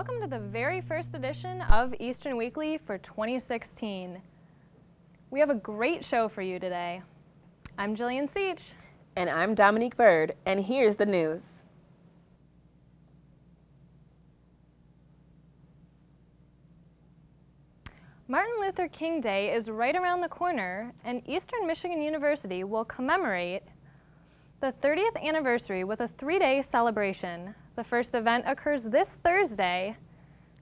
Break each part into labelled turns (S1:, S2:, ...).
S1: welcome to the very first edition of Eastern Weekly for 2016. We have a great show for you today. I'm Jillian Seach.
S2: And I'm Dominique Bird, and here's the news.
S1: Martin Luther King Day is right around the corner, and Eastern Michigan University will commemorate the 30th anniversary with a 3-day celebration. The first event occurs this Thursday,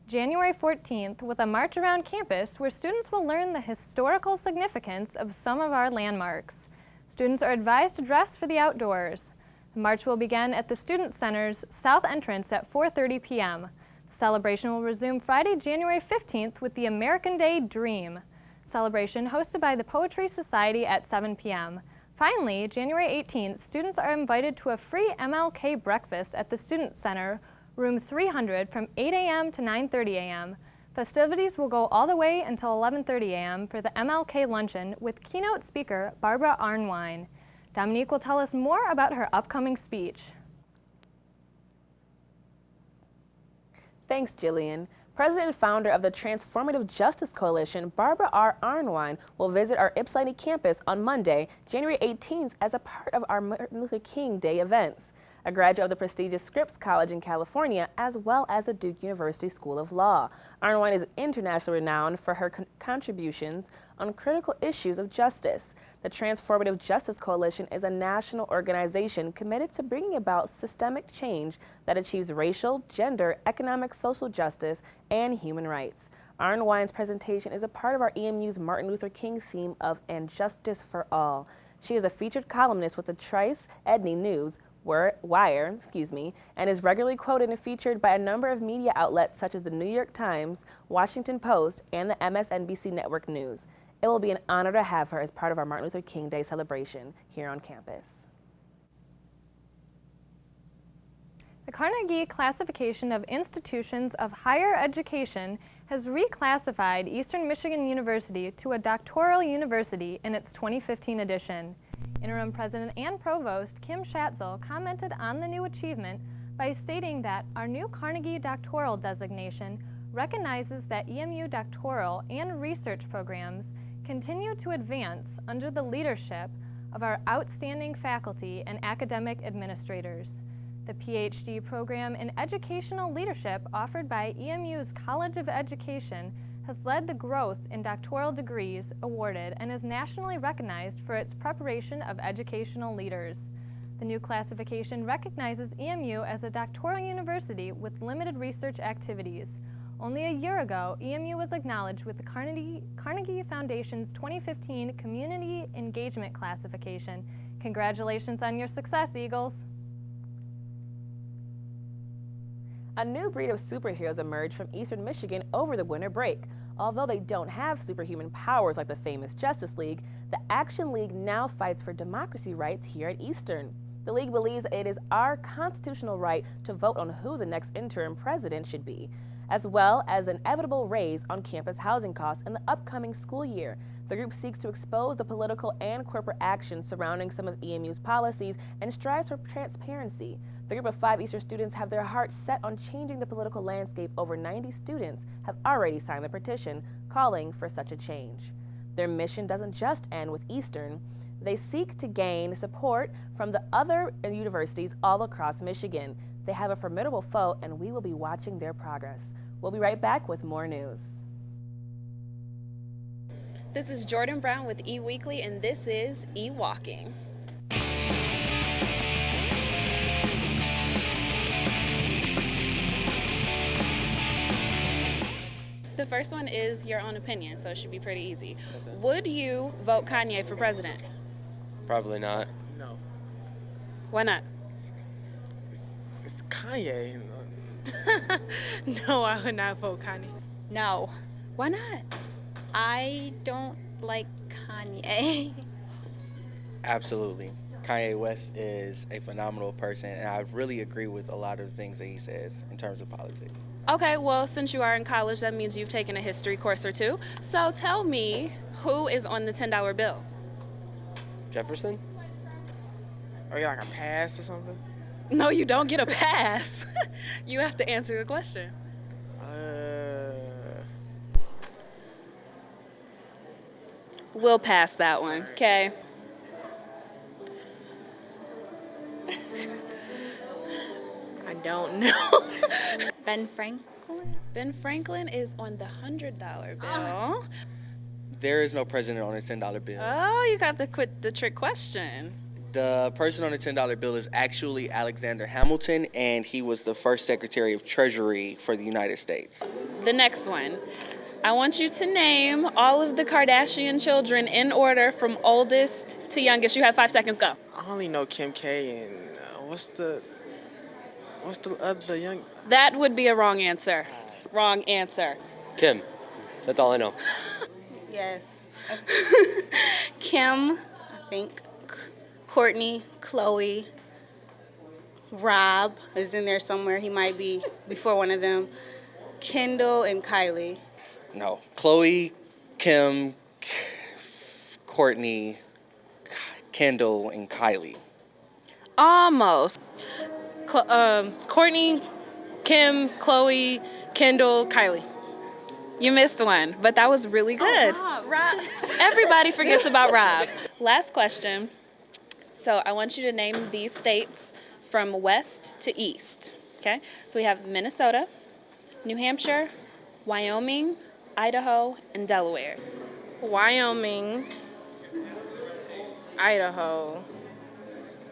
S1: January 14th, with a march around campus where students will learn the historical significance of some of our landmarks. Students are advised to dress for the outdoors. The march will begin at the Student Center's south entrance at 4:30 p.m. The celebration will resume Friday, January 15th with the American Day Dream celebration hosted by the Poetry Society at 7 p.m. Finally, January 18th, students are invited to a free MLK breakfast at the Student Center, room 300, from 8 a.m. to 9:30 a.m. Festivities will go all the way until 11:30 a.m. for the MLK luncheon with keynote speaker Barbara Arnwine. Dominique will tell us more about her upcoming speech.
S2: Thanks, Jillian. President and founder of the Transformative Justice Coalition, Barbara R. Arnwine, will visit our Ypsilanti campus on Monday, January 18th, as a part of our Martin Luther King Day events. A graduate of the prestigious Scripps College in California, as well as the Duke University School of Law. Arnwine is internationally renowned for her contributions on critical issues of justice. The Transformative Justice Coalition is a national organization committed to bringing about systemic change that achieves racial, gender, economic, social justice, and human rights. Arnwine's presentation is a part of our EMU's Martin Luther King theme of "And Justice for All." She is a featured columnist with the Trice Edney News, Wire, and is regularly quoted and featured by a number of media outlets such as the New York Times, Washington Post, and the MSNBC Network News. It will be an honor to have her as part of our Martin Luther King Day celebration here on campus.
S1: The Carnegie Classification of Institutions of Higher Education has reclassified Eastern Michigan University to a doctoral university in its 2015 edition. Interim President and Provost Kim Schatzel commented on the new achievement by stating that our new Carnegie doctoral designation recognizes that EMU doctoral and research programs continue to advance under the leadership of our outstanding faculty and academic administrators. The PhD program in educational leadership offered by EMU's College of Education has led the growth in doctoral degrees awarded and is nationally recognized for its preparation of educational leaders. The new classification recognizes EMU as a doctoral university with limited research activities. Only a year ago, EMU was acknowledged with the Carnegie Foundation's 2015 Community Engagement Classification. Congratulations on your success, Eagles!
S2: A new breed of superheroes emerged from Eastern Michigan over the winter break. Although they don't have superhuman powers like the famous Justice League, the Action League now fights for democracy rights here at Eastern. The League believes it is our constitutional right to vote on who the next interim president should be, as well as an inevitable raise on campus housing costs in the upcoming school year. The group seeks to expose the political and corporate actions surrounding some of EMU's policies and strives for transparency. The group of 5 Eastern students have their hearts set on changing the political landscape. Over 90 students have already signed the petition calling for such a change. Their mission doesn't just end with Eastern. They seek to gain support from the other universities all across Michigan. They have a formidable foe, and we will be watching their progress. We'll be right back with more news.
S3: This is Jordan Brown with eWeekly, and this is eWalking. The first one is your own opinion, so it should be pretty easy.
S4: Okay.
S3: Would you vote Kanye for president?
S4: Probably not.
S5: No.
S3: Why not?
S5: It's Kanye.
S3: No, I would not vote Kanye.
S6: No,
S3: Why not?
S6: I don't like Kanye.
S4: Absolutely. Kanye West is a phenomenal person, and I really agree with a lot of the things that he says in terms of politics.
S3: Okay, well, since you are in college, that means you've taken a history course or two. So tell me, who is on the $10 bill?
S4: Jefferson?
S5: Oh, yeah, like a pass or something?
S3: No, you don't get a pass. You have to answer the question. We'll pass that one, okay?
S2: I don't know.
S6: Ben Franklin?
S3: Ben Franklin is on the $100 bill.
S4: There is no president on a $10 bill.
S3: Oh, you got the trick question.
S4: The person on the $10 bill is actually Alexander Hamilton, and he was the first Secretary of Treasury for the United States.
S3: The next one. I want you to name all of the Kardashian children in order from oldest to youngest. You have 5 seconds, go.
S5: I only know Kim K and what's the other young?
S3: That would be a wrong answer. Wrong answer.
S7: Kim. That's all I know.
S6: Yes. Kim, I think. Courtney, Chloe, Rob is in there somewhere. He might be before one of them. Kendall and Kylie.
S4: No. Chloe, Kim, Courtney, Kendall, and Kylie.
S3: Almost.
S2: Courtney, Kim, Chloe, Kendall, Kylie.
S3: You missed one, but that was really good. Rob. Everybody forgets about Rob. Last question. So I want you to name these states from west to east, okay? So we have Minnesota, New Hampshire, Wyoming, Idaho, and Delaware.
S2: Wyoming, Idaho.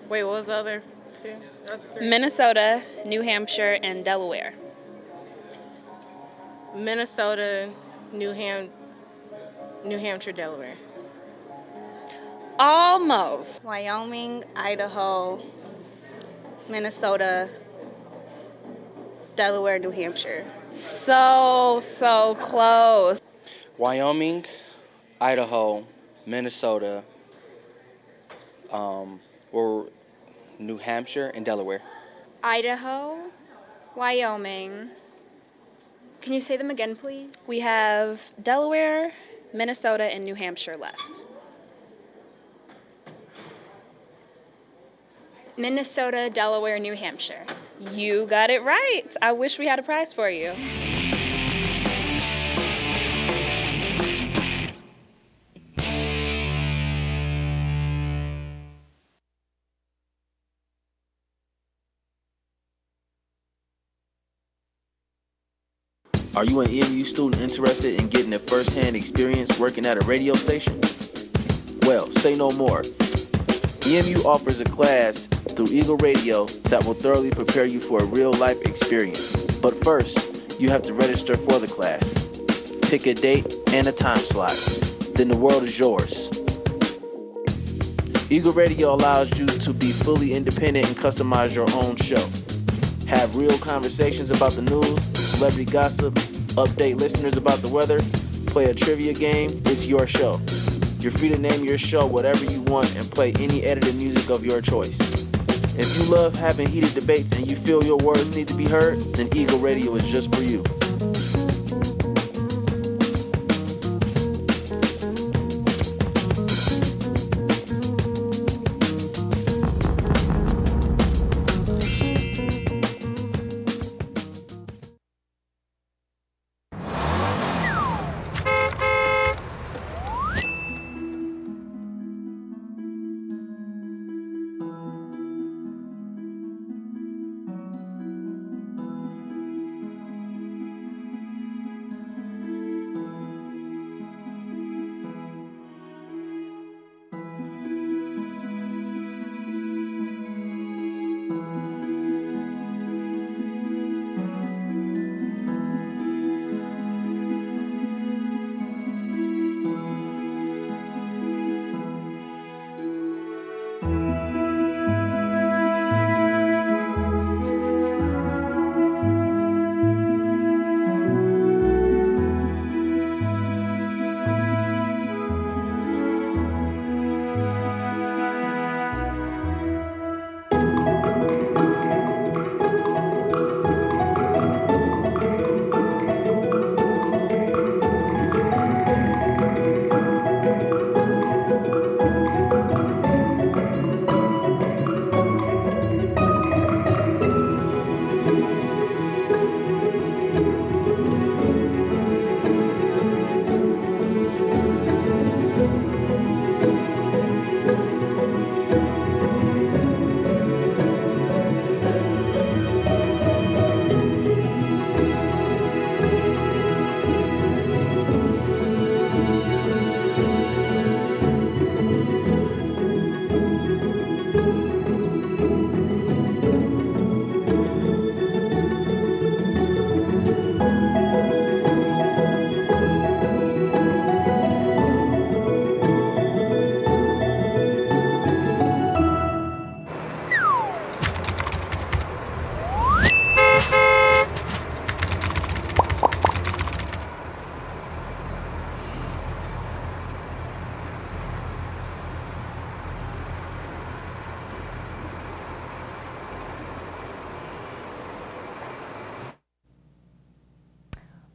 S2: Wait, what was the other two?
S3: Minnesota, New Hampshire, and Delaware.
S2: Minnesota, New Hampshire, Delaware.
S3: Almost.
S6: Wyoming, Idaho, Minnesota, Delaware, New Hampshire.
S3: So close.
S4: Wyoming, Idaho, Minnesota, or New Hampshire, and Delaware.
S6: Idaho, Wyoming. Can you say them again, please?
S3: We have Delaware, Minnesota, and New Hampshire left.
S6: Minnesota, Delaware, New Hampshire.
S3: You got it right. I wish we had a prize for you.
S8: Are you an EMU student interested in getting a first-hand experience working at a radio station? Well, say no more. EMU offers a class through Eagle Radio that will thoroughly prepare you for a real-life experience. But first, you have to register for the class. Pick a date and a time slot. Then the world is yours. Eagle Radio allows you to be fully independent and customize your own show. Have real conversations about the news, celebrity gossip, update listeners about the weather, play a trivia game. It's your show. You're free to name your show whatever you want and play any edited music of your choice. If you love having heated debates and you feel your words need to be heard, then Eagle Radio is just for you.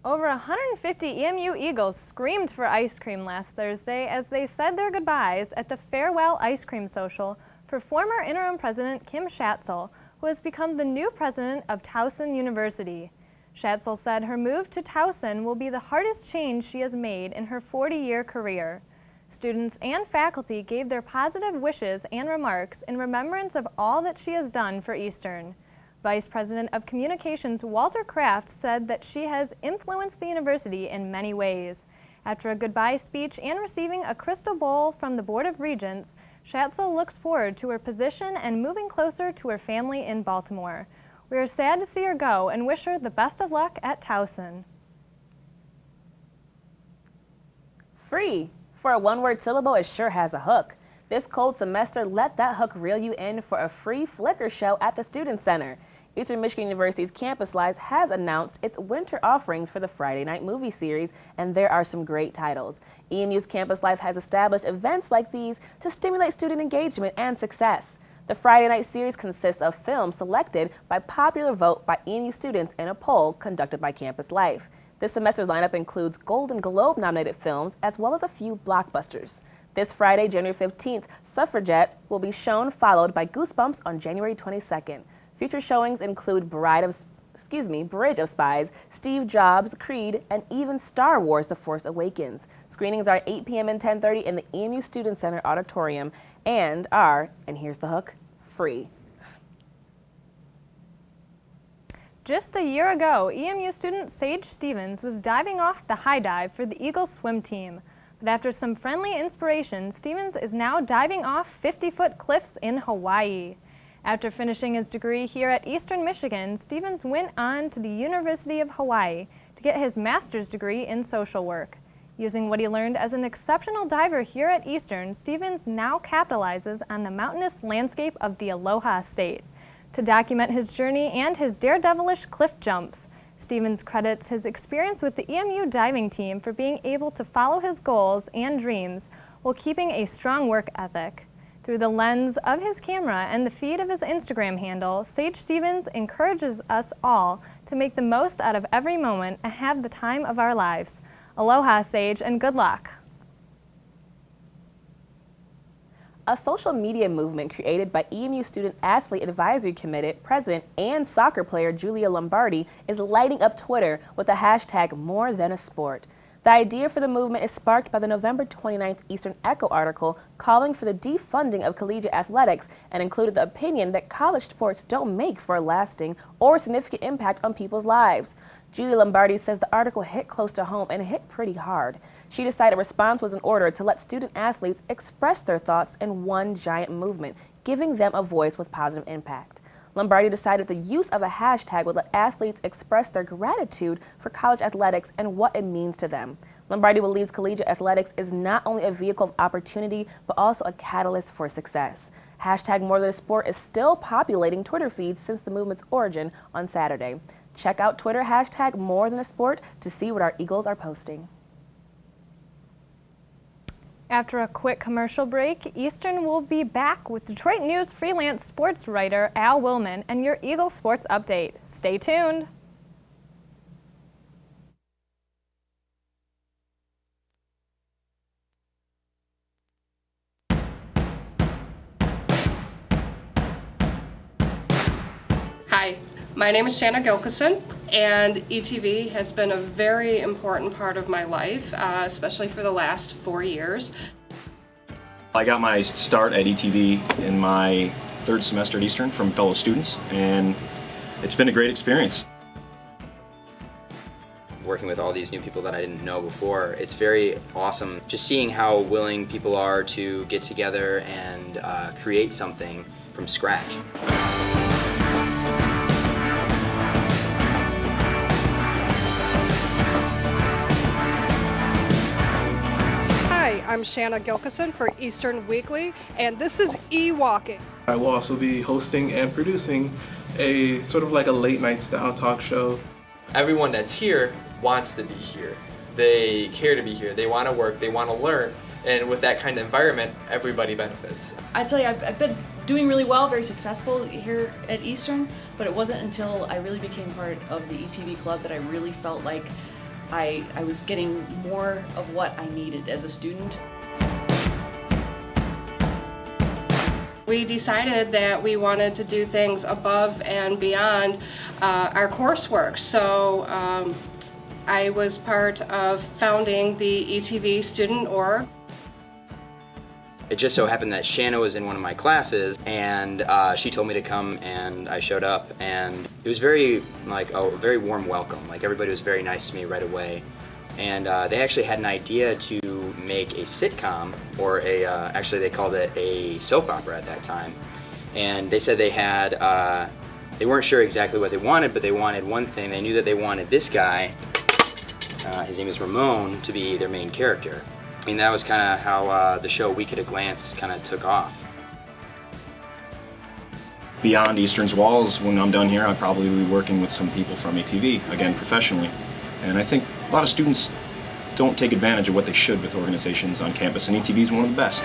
S1: Over 150 EMU Eagles screamed for ice cream last Thursday as they said their goodbyes at the Farewell Ice Cream Social for former interim president Kim Schatzel, who has become the new president of Towson University. Schatzel said her move to Towson will be the hardest change she has made in her 40-year career. Students and faculty gave their positive wishes and remarks in remembrance of all that she has done for Eastern. Vice President of Communications Walter Kraft said that she has influenced the university in many ways. After a goodbye speech and receiving a crystal bowl from the Board of Regents, Schatzel looks forward to her position and moving closer to her family in Baltimore. We are sad to see her go and wish her the best of luck at Towson.
S2: Free. For a one-word syllable, it sure has a hook. This cold semester, let that hook reel you in for a free Flickr show at the Student Center. Eastern Michigan University's Campus Live has announced its winter offerings for the Friday night movie series, and there are some great titles. EMU's Campus Live has established events like these to stimulate student engagement and success. The Friday night series consists of films selected by popular vote by EMU students in a poll conducted by Campus Live. This semester's lineup includes Golden Globe nominated films as well as a few blockbusters. This Friday, January 15th, Suffragette will be shown, followed by Goosebumps on January 22nd. Future showings include Bridge of Spies, Steve Jobs, Creed, and even Star Wars: The Force Awakens. Screenings are 8 p.m. and 10:30 in the EMU Student Center Auditorium and are, and here's the hook, free.
S1: Just a year ago, EMU student Sage Stevens was diving off the high dive for the Eagles swim team. But after some friendly inspiration, Stevens is now diving off 50-foot cliffs in Hawaii. After finishing his degree here at Eastern Michigan, Stevens went on to the University of Hawaii to get his master's degree in social work. Using what he learned as an exceptional diver here at Eastern, Stevens now capitalizes on the mountainous landscape of the Aloha State. To document his journey and his daredevilish cliff jumps, Stevens credits his experience with the EMU diving team for being able to follow his goals and dreams while keeping a strong work ethic. Through the lens of his camera and the feed of his Instagram handle, Sage Stevens encourages us all to make the most out of every moment and have the time of our lives. Aloha, Sage, and good luck.
S2: A social media movement created by EMU Student Athlete Advisory Committee President and soccer player Julia Lombardi is lighting up Twitter with the hashtag #MoreThanASport. The idea for the movement is sparked by the November 29th Eastern Echo article calling for the defunding of collegiate athletics and included the opinion that college sports don't make for a lasting or significant impact on people's lives. Julia Lombardi says the article hit close to home and hit pretty hard. She decided a response was in order to let student athletes express their thoughts in one giant movement, giving them a voice with positive impact. Lombardi decided the use of a hashtag would let athletes express their gratitude for college athletics and what it means to them. Lombardi believes collegiate athletics is not only a vehicle of opportunity, but also a catalyst for success. Hashtag #MoreThanASport is still populating Twitter feeds since the movement's origin on Saturday. Check out Twitter hashtag #MoreThanASport to see what our Eagles are posting.
S1: After a quick commercial break, Eastern will be back with Detroit News freelance sports writer Al Willman and your Eagle Sports Update. Stay tuned.
S9: Hi, my name is Shanna Gilkison, and ETV has been a very important part of my life, especially for the last 4 years.
S10: I got my start at ETV in my third semester at Eastern from fellow students, and it's been a great experience.
S11: Working with all these new people that I didn't know before, it's very awesome just seeing how willing people are to get together and create something from scratch.
S9: Hi, I'm Shanna Gilkison for Eastern Weekly, and this is E-Walking.
S12: I will also be hosting and producing a sort of like a late night style talk show.
S13: Everyone that's here wants to be here. They care to be here. They want to work. They want to learn. And with that kind of environment, everybody benefits.
S14: I tell you, I've been doing really well, very successful here at Eastern, but it wasn't until I really became part of the ETV club that I really felt like I was getting more of what I needed as a student.
S9: We decided that we wanted to do things above and beyond our coursework. So I was part of founding the ETV Student Org.
S11: It just so happened that Shanna was in one of my classes, and she told me to come, and I showed up, and it was very, like, a very warm welcome. Like, everybody was very nice to me right away, and they actually had an idea to make a sitcom, or a, actually they called it a soap opera at that time, and they said they had, they weren't sure exactly what they wanted, but they wanted one thing. They knew that they wanted this guy, his name is Ramon, to be their main character. I mean, that was kind of how the show Week at a Glance kind of took off.
S10: Beyond Eastern's walls, when I'm done here, I'll probably be working with some people from ETV, again, professionally. And I think a lot of students don't take advantage of what they should with organizations on campus, and ETV is one of the best.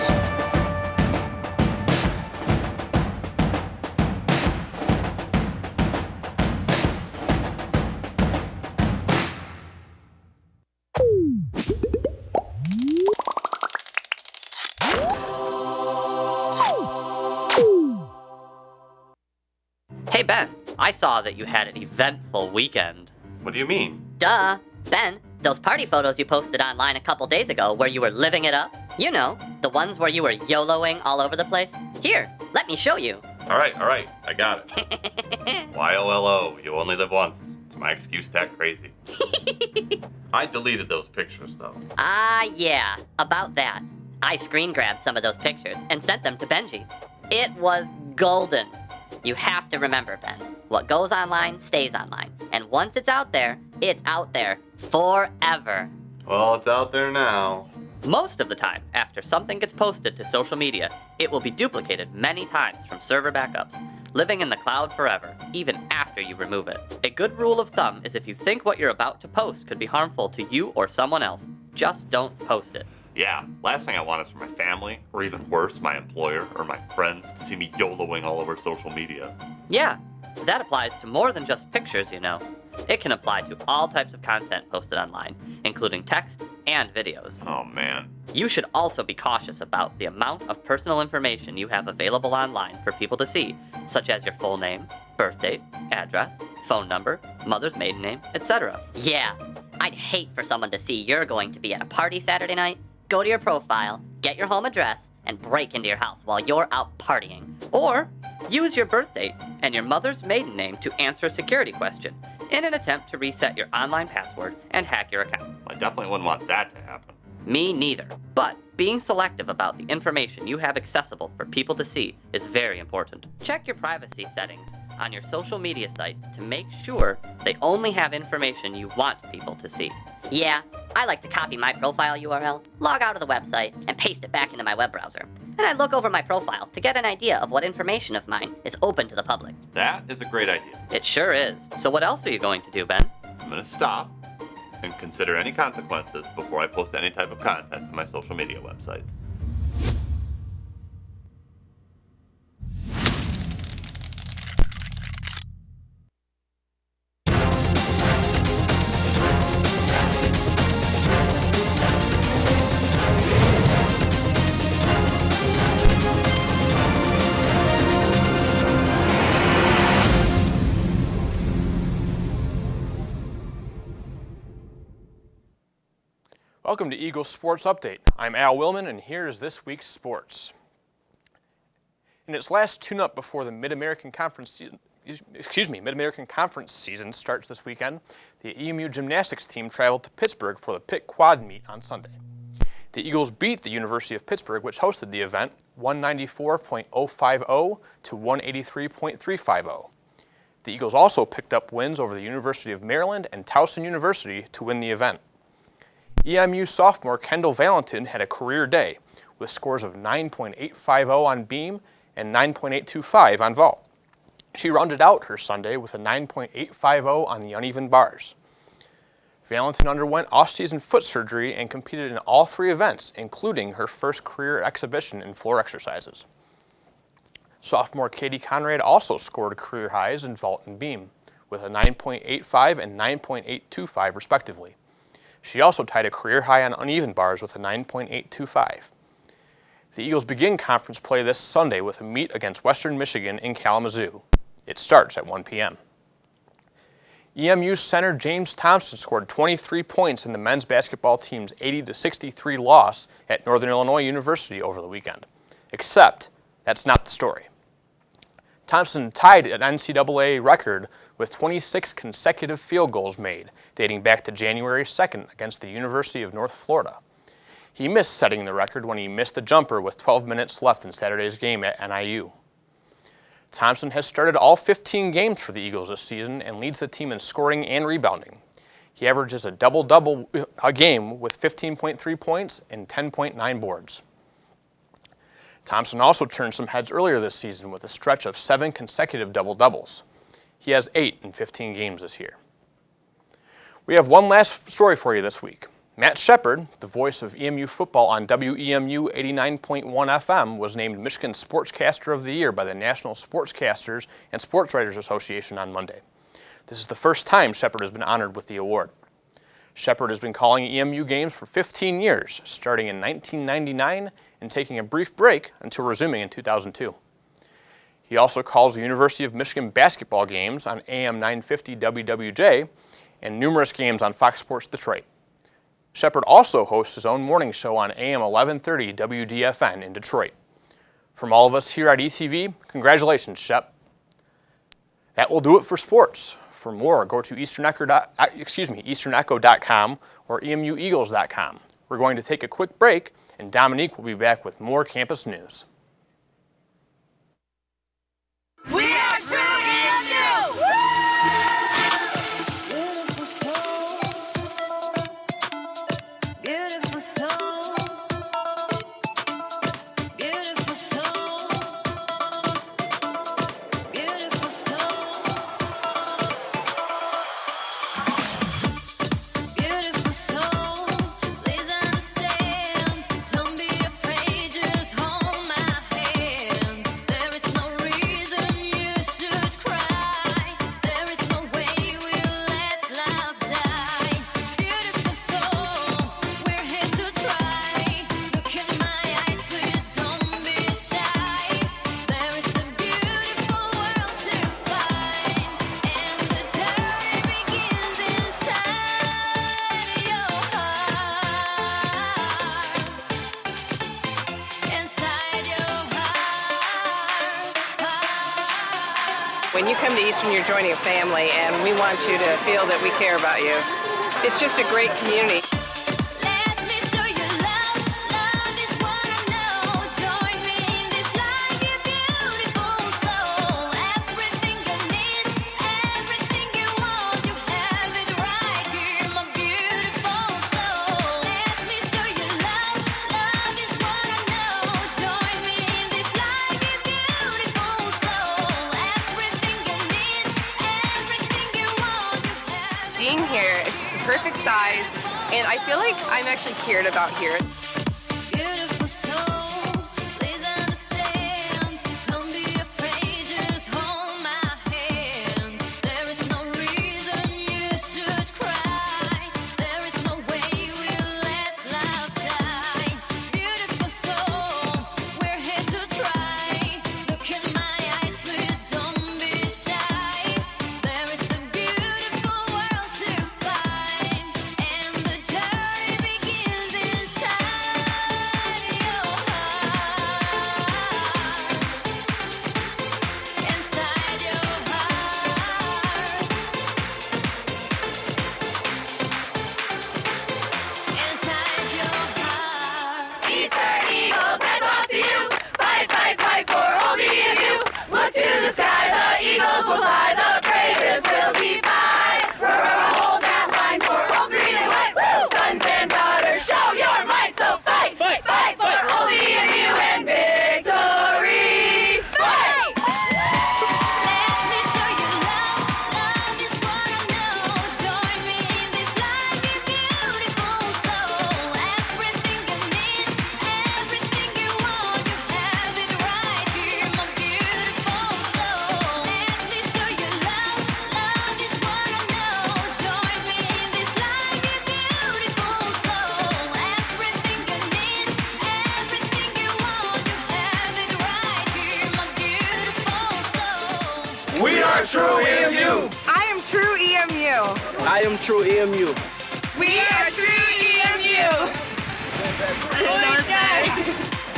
S15: Hey Ben, I saw that you had an eventful weekend.
S16: What do you mean?
S15: Duh! Ben, those party photos you posted online a couple days ago where you were living it up? You know, the ones where you were YOLOing all over the place? Here, let me show you.
S16: Alright, I got it. YOLO, you only live once. It's my excuse to act crazy. I deleted those pictures though.
S15: Yeah, about that. I screen grabbed some of those pictures and sent them to Benji. It was golden. You have to remember, Ben, what goes online stays online. And once it's out there forever.
S16: Well, it's out there now.
S15: Most of the time, after something gets posted to social media, it will be duplicated many times from server backups, living in the cloud forever, even after you remove it. A good rule of thumb is if you think what you're about to post could be harmful to you or someone else, just don't post it.
S16: Yeah, last thing I want is for my family, or even worse, my employer or my friends to see me YOLOing all over social media.
S15: Yeah, that applies to more than just pictures, you know. It can apply to all types of content posted online, including text and videos.
S16: Oh man.
S15: You should also be cautious about the amount of personal information you have available online for people to see, such as your full name, birth date, address, phone number, mother's maiden name, etc. Yeah, I'd hate for someone to see you're going to be at a party Saturday night, go to your profile, get your home address, and break into your house while you're out partying. Or use your birth date and your mother's maiden name to answer a security question in an attempt to reset your online password and hack your account.
S16: I definitely wouldn't want that to happen.
S15: Me neither. But being selective about the information you have accessible for people to see is very important. Check your privacy settings on your social media sites to make sure they only have information you want people to see. Yeah, I like to copy my profile URL, log out of the website, and paste it back into my web browser. Then I look over my profile to get an idea of what information of mine is open to the public.
S16: That is a great idea.
S15: It sure is. So what else are you going to do, Ben?
S16: I'm gonna stop and consider any consequences before I post any type of content to my social media websites.
S17: Welcome to Eagles Sports Update. I'm Al Willman, and here's this week's sports. In its last tune-up before the Mid-American Conference season starts this weekend, the EMU gymnastics team traveled to Pittsburgh for the Pitt Quad Meet on Sunday. The Eagles beat the University of Pittsburgh, which hosted the event, 194.050 to 183.350. The Eagles also picked up wins over the University of Maryland and Towson University to win the event. EMU sophomore Kendall Valentin had a career day with scores of 9.850 on beam and 9.825 on vault. She rounded out her Sunday with a 9.850 on the uneven bars. Valentin underwent off-season foot surgery and competed in all three events, including her first career exhibition in floor exercises. Sophomore Katie Conrad also scored career highs in vault and beam with a 9.85 and 9.825 respectively. She also tied a career high on uneven bars with a 9.825. The Eagles begin conference play this Sunday with a meet against Western Michigan in Kalamazoo. It starts at 1 p.m. EMU center James Thompson scored 23 points in the men's basketball team's 80-63 loss at Northern Illinois University over the weekend. Except, that's not the story. Thompson tied an NCAA record with 26 consecutive field goals made, dating back to January 2nd against the University of North Florida. He missed setting the record when he missed a jumper with 12 minutes left in Saturday's game at NIU. Thompson has started all 15 games for the Eagles this season and leads the team in scoring and rebounding. He averages a double-double a game with 15.3 points and 10.9 boards. Thompson also turned some heads earlier this season with a stretch of 7 consecutive double-doubles. He has 8 in 15 games this year. We have one last story for you this week. Matt Shepard, the voice of EMU football on WEMU 89.1 FM, was named Michigan Sportscaster of the Year by the National Sportscasters and Sports Writers Association on Monday. This is the first time Shepard has been honored with the award. Shepard has been calling EMU games for 15 years, starting in 1999 and taking a brief break until resuming in 2002. He also calls the University of Michigan basketball games on AM 950 WWJ and numerous games on Fox Sports Detroit. Shepard also hosts his own morning show on AM 1130 WDFN in Detroit. From all of us here at ETV, congratulations, Shep. That will do it for sports. For more, go to easternecho.com or emueagles.com. We're going to take a quick break, and Dominique will be back with more campus news.
S18: We are true EMU! Beautiful soul. Beautiful soul. Beautiful soul. Beautiful soul. Please understand. Don't be afraid, just hold my hand. There is no reason you should cry. There is no way we'll let love die. Beautiful soul, we're here to try. Look in my eyes, please don't be shy. There is a beautiful world to find, and the journey begins inside your heart. Inside your heart.
S19: When you come to Eastern, you're joining a family, and we want you to feel that we care about you. It's just a great community.
S18: Let me show you love. Love is what I know. Join me in this life, you beautiful soul. Everything you need, everything you want, you have it right here, my beautiful soul. Let me show you love. Love is what I know. Join me in this life, you beautiful soul. Everything you need, everything you want, you have it.
S19: Being here is just the perfect size, and I feel like I'm actually cared about here.
S18: Beautiful soul, please understand. Don't be afraid, just hold my hand. There is no reason you should cry. There is no way we'll let love die. Beautiful soul, we're here to try. Look in my eyes, please don't be shy. There is a beautiful world to find, and the journey begins inside are true EMU.
S20: I am true EMU.
S8: I am true EMU.
S20: We are true EMU.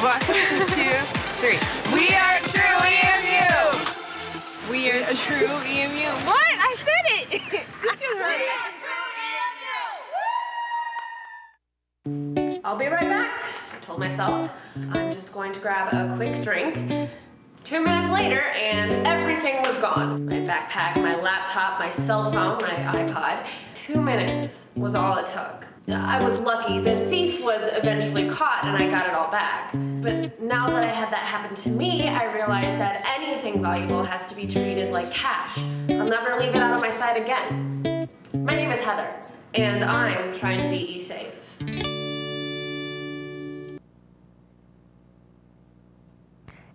S20: One, two, three. We are true EMU.
S18: We are true EMU. What? I said it. Just get hurry.
S9: I'll be right back, I told myself. I'm just going to grab a quick drink. 2 minutes later, and everything was gone. My backpack, my laptop, my cell phone, my iPod. 2 minutes was all it took. I was lucky. The thief was eventually caught and I got it all back. But now that I had that happen to me, I realized that anything valuable has to be treated like cash. I'll never leave it out of my sight again. My name is Heather, and I'm trying to be e-safe.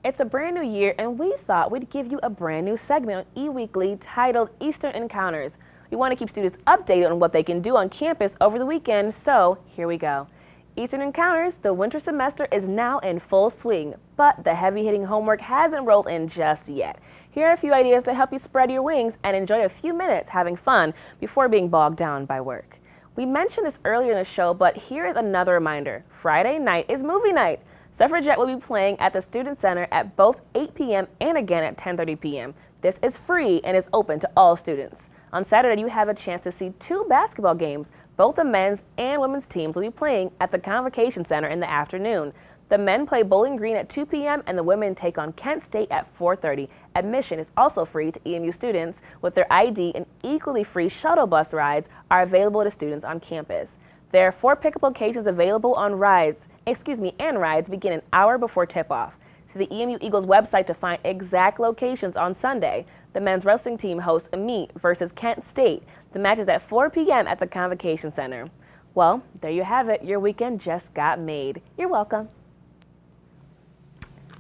S2: It's a brand new year, and we thought we'd give you a brand new segment on eWeekly titled Eastern Encounters. We want to keep students updated on what they can do on campus over the weekend, so here we go. Eastern Encounters, the winter semester is now in full swing, but the heavy-hitting homework hasn't rolled in just yet. Here are a few ideas to help you spread your wings and enjoy a few minutes having fun before being bogged down by work. We mentioned this earlier in the show, but here is another reminder. Friday night is movie night. Suffragette will be playing at the Student Center at both 8 p.m. and again at 10:30 p.m. This is free and is open to all students. On Saturday, you have a chance to see 2 basketball games. Both the men's and women's teams will be playing at the Convocation Center in the afternoon. The men play Bowling Green at 2 p.m. and the women take on Kent State at 4:30. Admission is also free to EMU students with their ID, and equally free shuttle bus rides are available to students on campus. There are 4 pickup locations available on rides begin an hour before tip-off. To the EMU Eagles website to find exact locations on Sunday. The men's wrestling team hosts a meet versus Kent State. The match is at 4 p.m. at the Convocation Center. Well, there you have it. Your weekend just got made. You're welcome.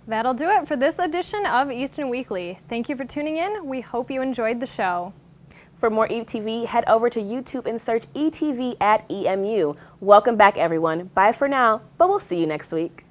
S1: That'll do it for this edition of Eastern Weekly. Thank you for tuning in. We hope you enjoyed the show.
S2: For more ETV, head over to YouTube and search ETV at EMU. Welcome back, everyone. Bye for now, but we'll see you next week.